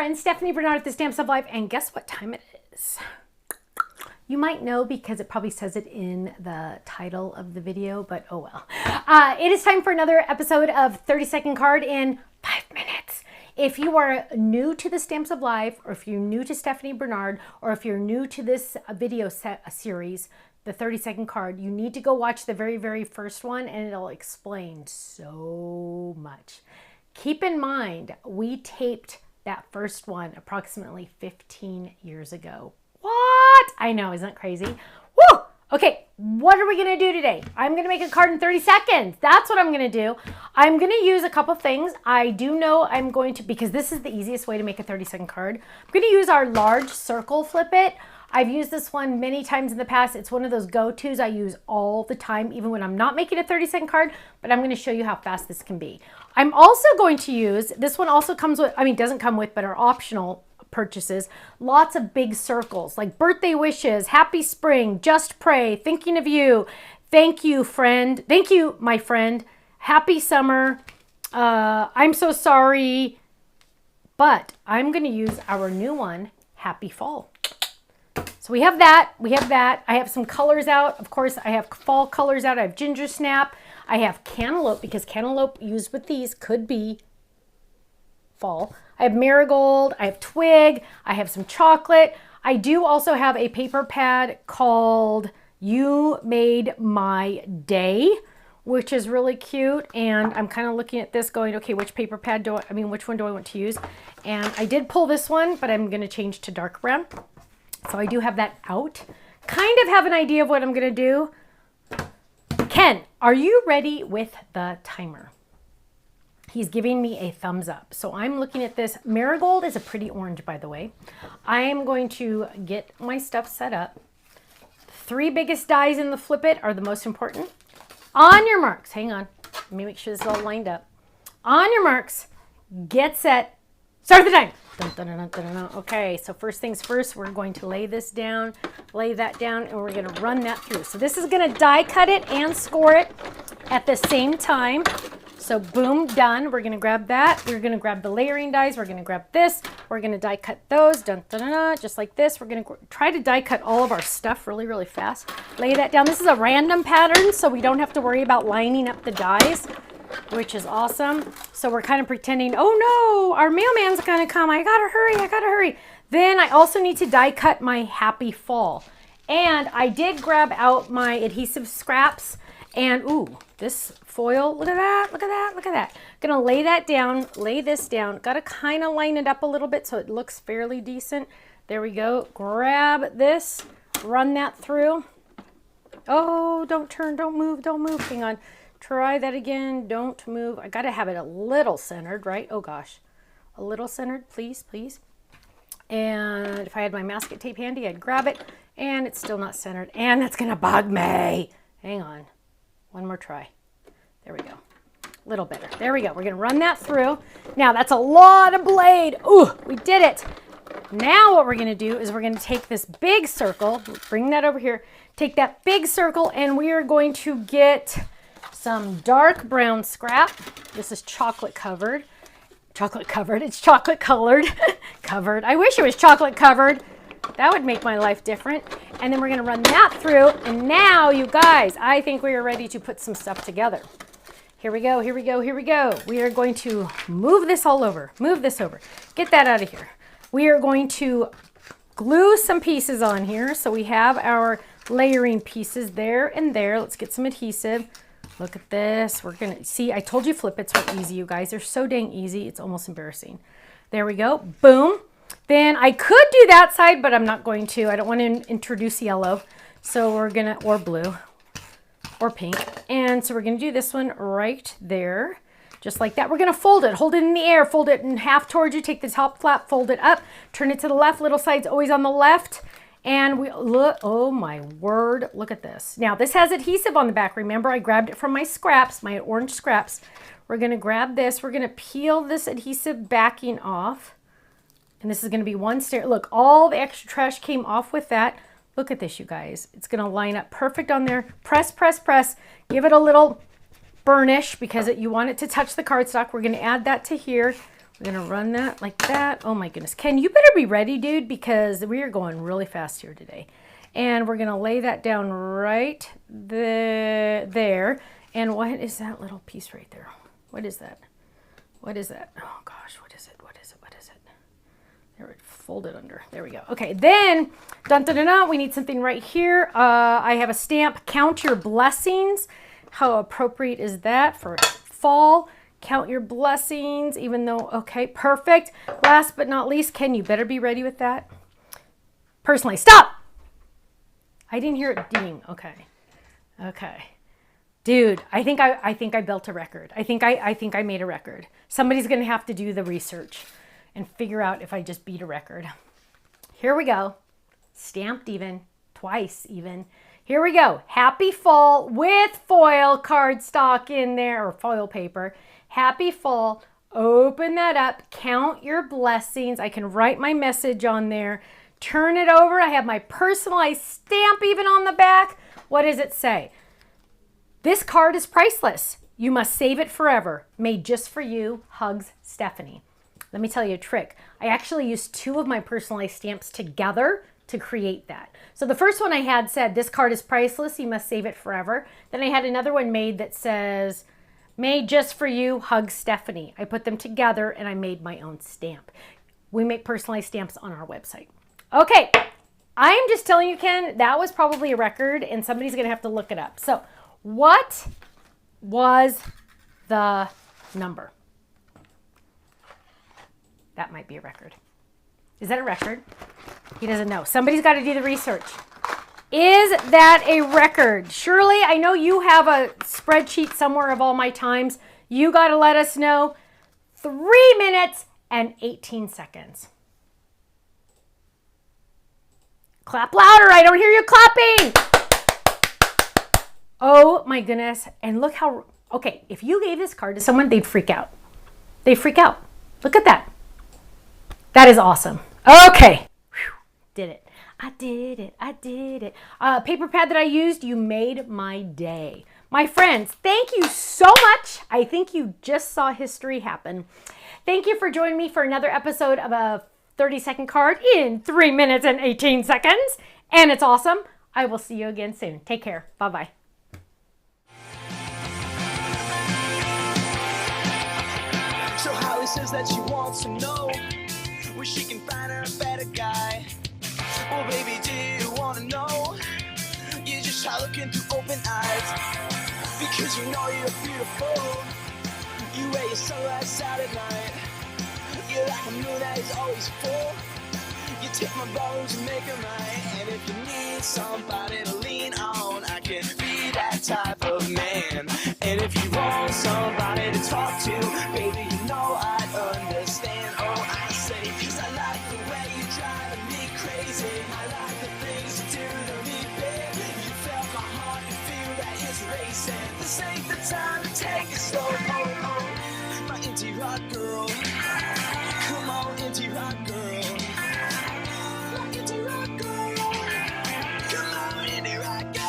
friend, Stephanie Barnard at the Stamps of Life, and guess what time it is? You might know because it probably says it in the title of the video, but oh well. It is time for another episode of 30-second card in 5 minutes. If you are new to the Stamps of Life, or if you're new to Stephanie Barnard, or if you're new to this video series, the 30-second card, you need to go watch the very first one, and it'll explain so much. Keep in mind, we taped that first one approximately 15 years ago. What? I know, isn't that crazy? Woo! Okay, what are we gonna do today? I'm gonna make a card in 30 seconds. That's what I'm gonna do. I'm gonna use a couple things. I do know I'm going to, because this is the easiest way to make a 30-second card. I'm gonna use our large circle flip it. I've used this one many times in the past. It's one of those go-tos I use all the time, even when I'm not making a 30-second card, but I'm gonna show you how fast this can be. I'm also going to use, this one also comes with, I mean, doesn't come with, but are optional purchases, lots of big circles, like birthday wishes, happy spring, just pray, thinking of you, thank you, friend, thank you, my friend, happy summer, I'm so sorry, but I'm gonna use our new one, happy fall. So we have that. I have some colors out. Of course, I have fall colors out. I have ginger snap. I have cantaloupe, because cantaloupe used with these could be fall. I have marigold. I have twig. I have some chocolate. I do also have a paper pad called You Made My Day, which is really cute. And I'm kind of looking at this going, okay, which paper pad which one do I want to use? And I did pull this one, but I'm going to change to dark brown. So I do have that out. Kind of have an idea of what I'm going to do. Ken, are you ready with the timer? He's giving me a thumbs up. So I'm looking at this. Marigold is a pretty orange, by the way. I am going to get my stuff set up. The 3 biggest dies in the flip it are the most important. On your marks, hang on. Let me make sure this is all lined up. On your marks, get set, start the time. Dun, dun, dun, dun, dun. Okay, so first things first, we're going to lay this down, lay that down, and we're going to run that through. So this is going to die cut it and score it at the same time. So boom, done. We're going to grab that. We're going to grab the layering dies. We're going to grab this. We're going to die cut those, dun, dun, dun, dun, just like this. We're going to try to die cut all of our stuff really fast. Lay that down. This is a random pattern, so we don't have to worry about lining up the dies, which is awesome. So we're kind of pretending, oh no, our mailman's gonna come. I gotta hurry. Then I also need to die cut my happy fall. And I did grab out my adhesive scraps, and ooh, this foil, look at that. Gonna lay that down, lay this down. Gotta kind of line it up a little bit so it looks fairly decent. There we go. Grab this, run that through. Oh, don't turn, don't move, hang on. Try that again. Don't move. I got to have it a little centered, right? Oh gosh. A little centered, please. And if I had my masking tape handy, I'd grab it. And it's still not centered. And that's going to bug me. Hang on. One more try. There we go. A little better. There we go. We're going to run that through. Now, that's a lot of blade. Ooh, we did it. Now what we're going to do is we're going to take this big circle. Bring that over here. Take that big circle, and we are going to get some dark brown scrap. This is chocolate covered. It's chocolate colored. Covered. I wish it was chocolate covered. That would make my life different. And then we're going to run that through. And now, you guys, I think we are ready to put some stuff together. Here we go. We are going to move this all over. Move this over. Get that out of here. We are going to glue some pieces on here. So we have our layering pieces there and there. Let's get some adhesive. Look at this. We're going to see, I told you flip it's so easy, you guys. They're so dang easy. It's almost embarrassing. There we go. Boom. Then I could do that side, but I'm not going to. I don't want to introduce yellow. So we're going to, or blue, or pink. And so we're going to do this one right there. Just like that. We're going to fold it. Hold it in the air. Fold it in half towards you. Take the top flap, fold it up. Turn it to the left. Little side's always on the left. And we look, oh my word, look at this. Now this has adhesive on the back. Remember, I grabbed it from my scraps, my orange scraps. We're gonna grab this, we're gonna peel this adhesive backing off. And this is gonna be one stair. Look, all the extra trash came off with that. Look at this, you guys. It's gonna line up perfect on there. Press, press, press. Give it a little burnish because you want it to touch the cardstock. We're gonna add that to here. We're going to run that like that. Oh my goodness. Ken, you better be ready, dude, because we are going really fast here today. And we're going to lay that down right there. And what is that little piece right there? What is that? What is that? Oh gosh, what is it? What is it? What is it? There, it folded under. There we go. Okay, then, dun dun dun dun, we need something right here. I have a stamp, Count Your Blessings. How appropriate is that for fall? Count your blessings, even though, okay, perfect. Last but not least, Ken, you better be ready with that. Personally, stop! I didn't hear it ding. Okay. Okay. Dude, I think I built a record. I think I made a record. Somebody's gonna have to do the research and figure out if I just beat a record. Here we go. Stamped even, twice even. Here we go. Happy fall with foil cardstock in there, or foil paper. Happy fall. Open that up. Count your blessings. I can write my message on there. Turn it over. I have my personalized stamp even on the back. What does it say? This card is priceless. You must save it forever. Made just for you. Hugs, Stephanie. Let me tell you a trick. I actually used 2 of my personalized stamps together to create that. So the first one I had said, this card is priceless. You must save it forever. Then I had another one made that says, made just for you, Hugs, Stephanie. I put them together and I made my own stamp. We make personalized stamps on our website. Okay, I'm just telling you, Ken, that was probably a record and somebody's gonna have to look it up. So what was the number? That might be a record. Is that a record? He doesn't know. Somebody's got to do the research. Is that a record? Shirley, I know you have a spreadsheet somewhere of all my times. You got to let us know. 3 minutes and 18 seconds. Clap louder. I don't hear you clapping. Oh my goodness. And look how, okay, if you gave this card to someone, they'd freak out. They'd freak out. Look at that. That is awesome. Okay. Whew. Did it. I did it. I did it. Paper pad that I used, you made my day. My friends, thank you so much. I think you just saw history happen. Thank you for joining me for another episode of a 30-second card in 3 minutes and 18 seconds. And it's awesome. I will see you again soon. Take care. Bye-bye. So Holly says that she wants to know where she can find her a better guy. Well, baby, do you want to know? You just try looking through open eyes, because you know you're beautiful. You wear your sunglasses out at night. You're like a moon that is always full. You take my bones and make them right. And if you need somebody to lean on, I can be that type of man. And if you want somebody to talk to, baby, you know I'd understand. Oh, I say, cause I like the way you're driving me crazy. I like the things you do to me, babe. You felt my heart, you feel that it's racing. This ain't the time to take it slow. Oh, oh, my indie rock girl. Come on, indie rock girl. My indie rock girl. Come on, indie rock girl.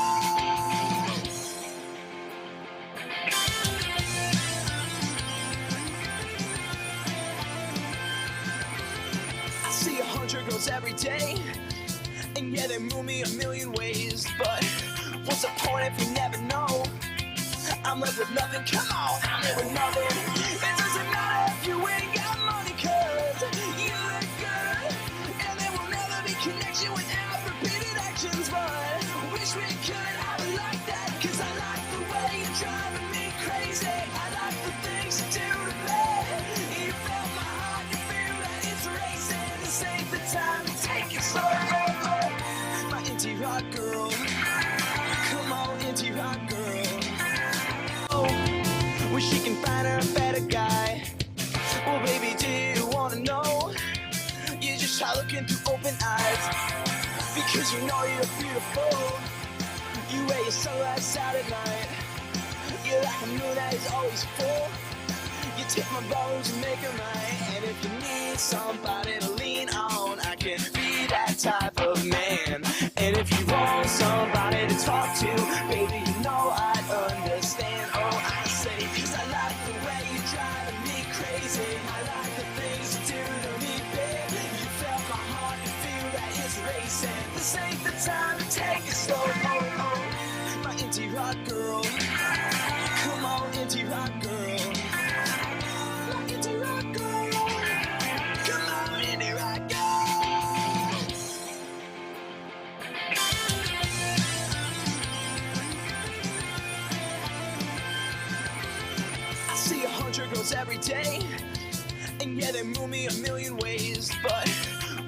I see 100 girls every day, and yeah, they move me a million ways. But what's the point if you never know? I'm left with nothing, come on, I'm here with nothing. It doesn't matter if you ain't got money, cause you look good. And there will never be connection without repeated actions. But wish we could have it like that, cause I like the way you're driving me crazy. I like the things you do to me. You felt my heart, you feel that it's racing. This ain't the time to take it slow. My indie rock girl. Come on, indie rock girl. Where she can find her a better guy. Well, baby, do you want to know? You just try looking through open eyes, because you know you're beautiful. You wear your sunglasses out at night. You're like a moon that is always full. You take my bones and make them right. And if you need somebody to lean on, I can be that type of man. And if you want somebody to talk to, baby, you know I'd understand. Oh, I say, cause I like the way you're driving me crazy. I like the future grows every day. And yeah, they move me a million ways, but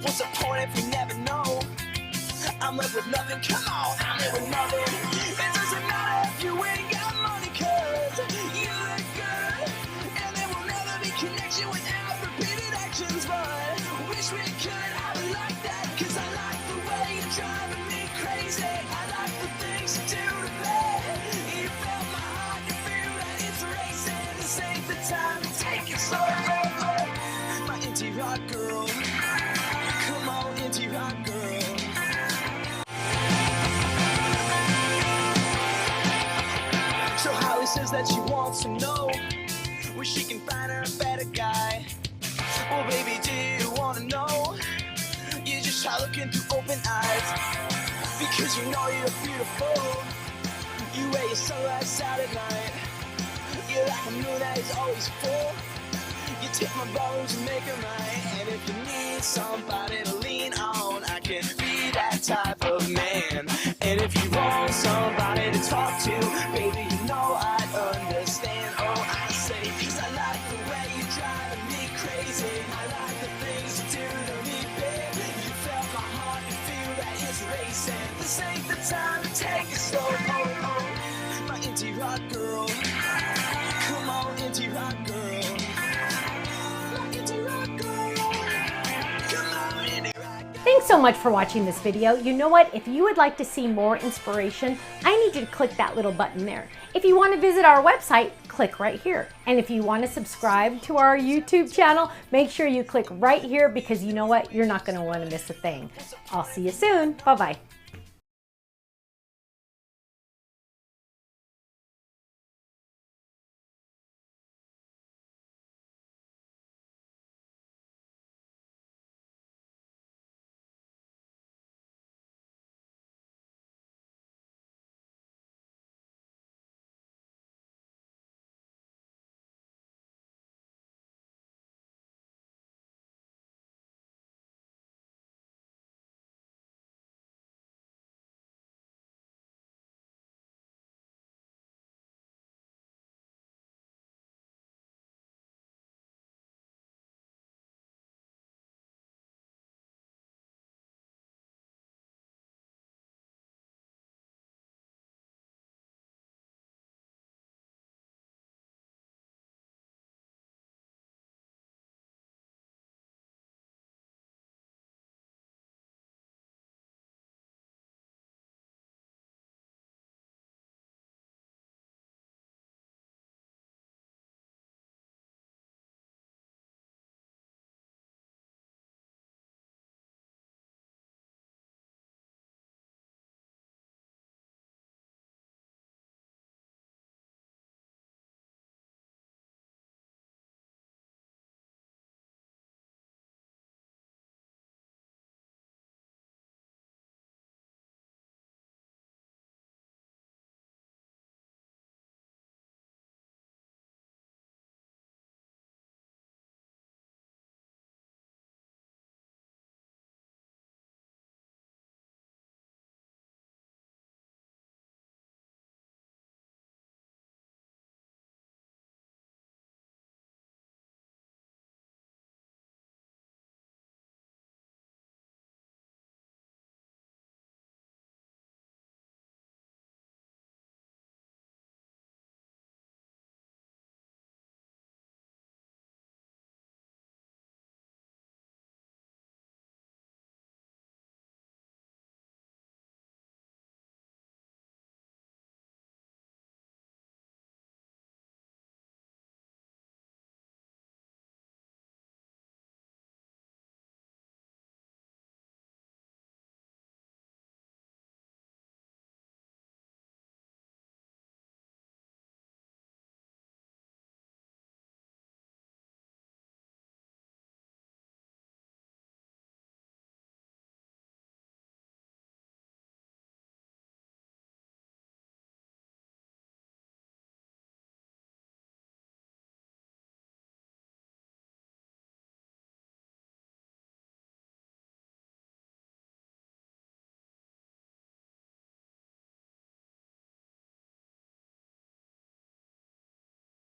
what's the point if we never know? I'm left with nothing, come on, I'm here with nothing. It doesn't matter if you ain't got money, cause you look good. And there will never be connection without repeated actions, but wish we could have it like that. Cause I like the way you're driving me crazy. I like the things you do to me. You felt my heart, you feel that it's racing. This ain't the time to take it slow. My indie rock girl, come on, indie rock girl. So Holly says that she wants to know where she can find her a better guy. Well, baby, do you wanna know? You just try looking through open eyes, because you know you're beautiful. You wear your sunrise out at night. You're like a moon that is always full. You take my bones and make them right. And if you need somebody to lean on, I can be that type of man. And if you want somebody to talk to, baby, you know I'd understand. Oh, I say, cause I like the way you're driving me crazy. I like the things you do to me, babe. You felt my heart, you feel that it's racing. This ain't the time to take it slow. Oh, oh, my indie rock girl. Come on, indie rock girl. Thanks so much for watching this video. You know what? If you would like to see more inspiration, I need you to click that little button there. If you want to visit our website, click right here. And if you want to subscribe to our YouTube channel, make sure you click right here, because you know what? You're not going to want to miss a thing. I'll see you soon. Bye-bye.